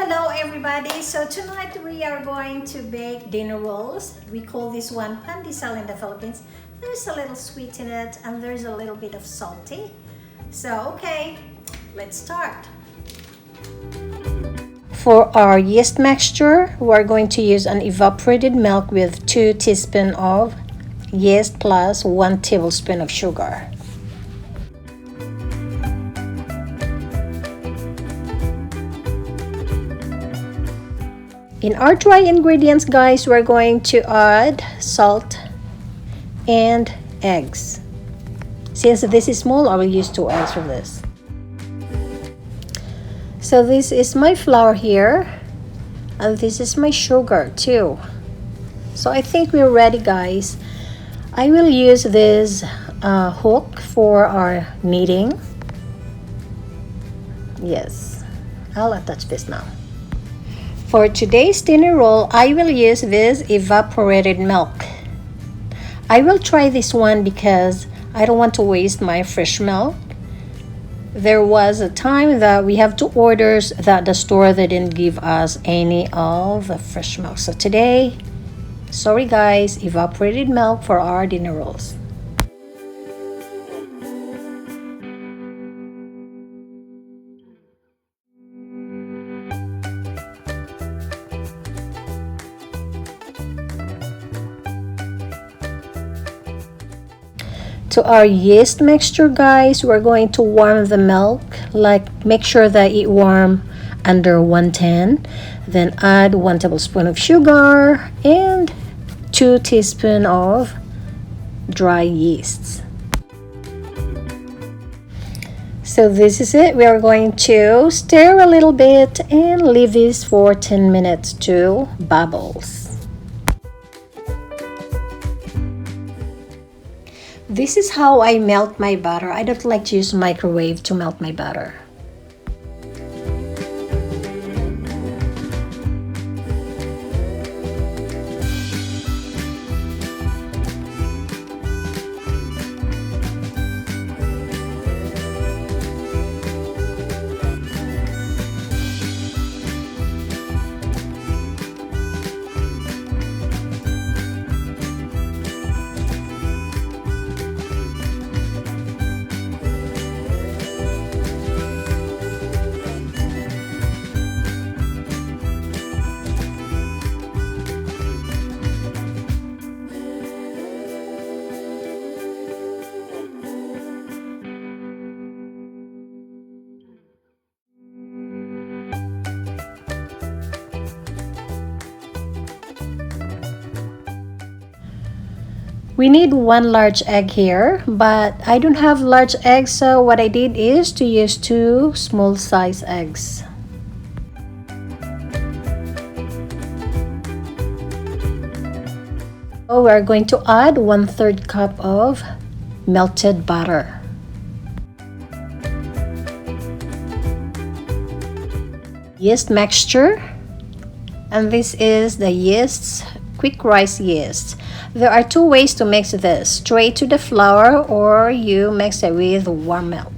Hello everybody, so tonight we are going to bake dinner rolls. We call this one Pandesal in the Philippines. There's a little sweet in it and there's a little bit of salty. So okay, let's start. For our yeast mixture, we're going to use an evaporated milk with 2 teaspoons of yeast plus 1 tablespoon of sugar. In our dry ingredients, guys, we're going to add salt and eggs. Since this is small, I will use 2 eggs for this. So this is my flour here, and this is my sugar too. So I think we're ready, guys. I will use this hook for our kneading. Yes, I'll attach this now. For today's dinner roll, I will use this evaporated milk. I will try this one because I don't want to waste my fresh milk. There was a time that we have to order that the store they didn't give us any of the fresh milk. So today, sorry guys, evaporated milk for our dinner rolls. To our yeast mixture, guys, we're going to warm the milk, like make sure that it warm under 110, then add 1 tablespoon of sugar and 2 teaspoons of dry yeast. So this is it. We are going to stir a little bit and leave this for 10 minutes to bubbles. This is how I melt my butter. I don't like to use microwave to melt my butter. We need 1 large egg here, but I don't have large eggs, so what I did is to use 2 small size eggs. So we're going to add 1/3 cup of melted butter. Yeast mixture, and this is the yeast's quick rise yeast. There are 2 ways to mix this, straight to the flour or you mix it with warm milk.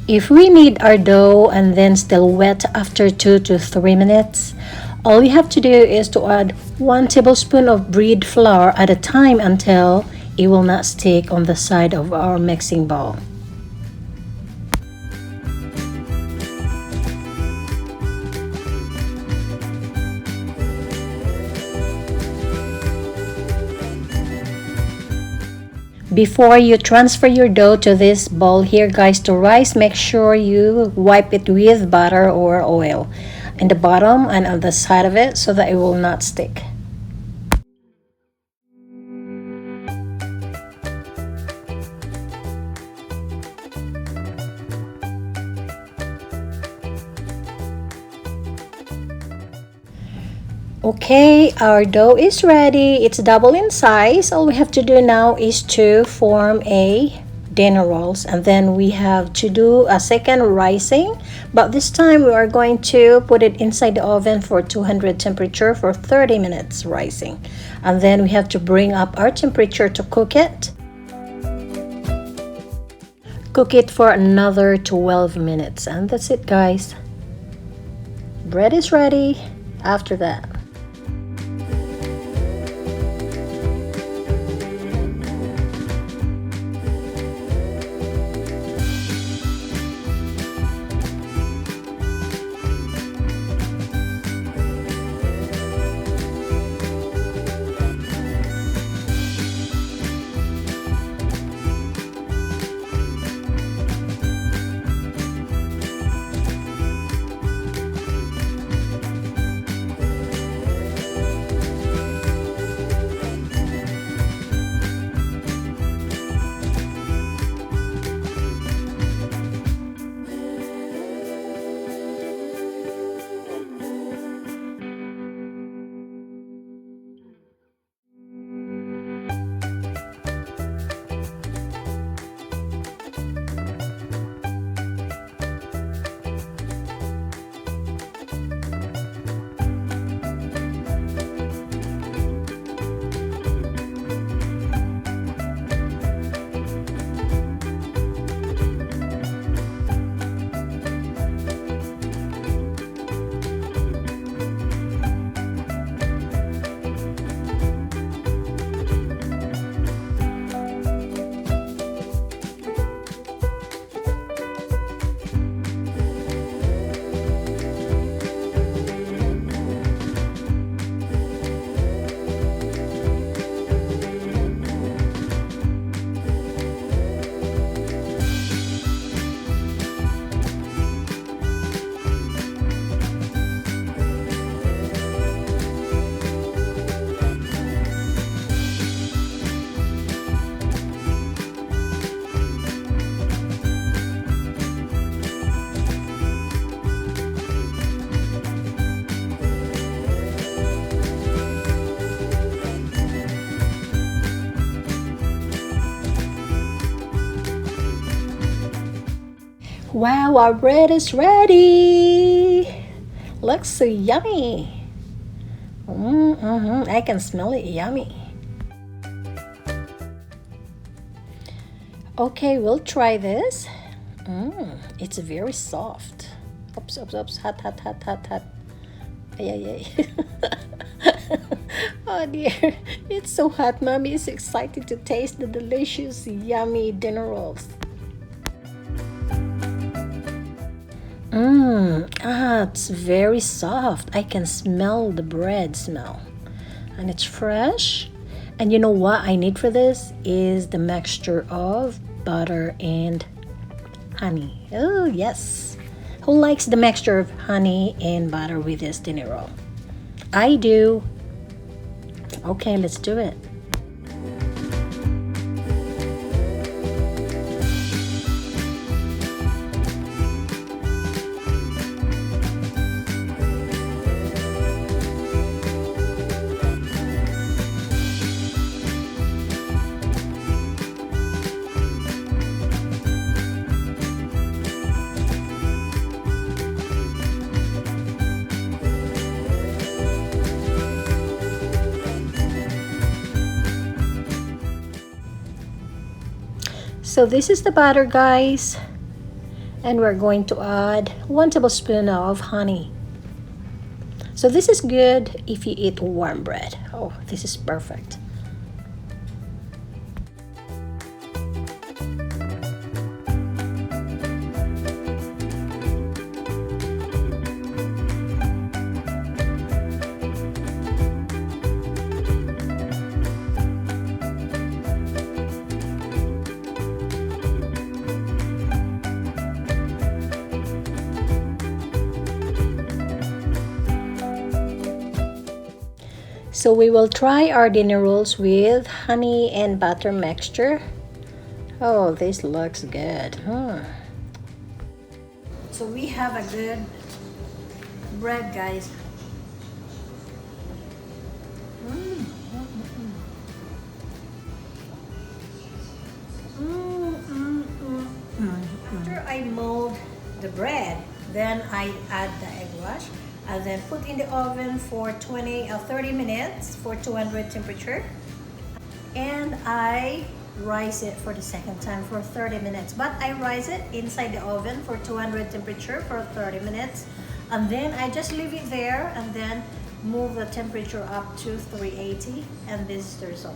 If we knead our dough and then still wet after 2 to 3 minutes, all you have to do is to add 1 tablespoon of bread flour at a time until it will not stick on the side of our mixing bowl. Before you transfer your dough to this bowl here, guys, to rise, make sure you wipe it with butter or oil in the bottom and on the side of it so that it will not stick. Okay, our dough is ready. It's double in size. All we have to do now is to form a dinner rolls, and then we have to do a second rising, but this time we are going to put it inside the oven for 200 temperature for 30 minutes rising, and then we have to bring up our temperature to cook it. Cook it for another 12 minutes, and that's it, guys. Bread is ready after that. Wow, our bread is ready. Looks so yummy. I can smell it yummy. Okay, we'll try this. It's very soft. Oops, oops, oops. Hot, hot, hot, hot, hot. Ay, ay, ay. Oh dear, it's so hot. Mommy is excited to taste the delicious, yummy dinner rolls. It's very soft. I can smell the bread smell. And it's fresh. And you know what I need for this is the mixture of butter and honey. Oh, yes. Who likes the mixture of honey and butter with this dinner roll? I do. Okay, let's do it. So this is the batter, guys, and we're going to add 1 tablespoon of honey. So this is good if you eat warm bread. Oh, this is perfect. So we will try our dinner rolls with honey and butter mixture. Oh, this looks good. So we have a good bread, guys. After I mold the bread, then I add the egg wash and then put in the oven for 20 or 30 minutes for 200 temperature. And I rise it for the second time for 30 minutes. But I rise it inside the oven for 200 temperature for 30 minutes. And then I just leave it there and then move the temperature up to 380, and this is the result.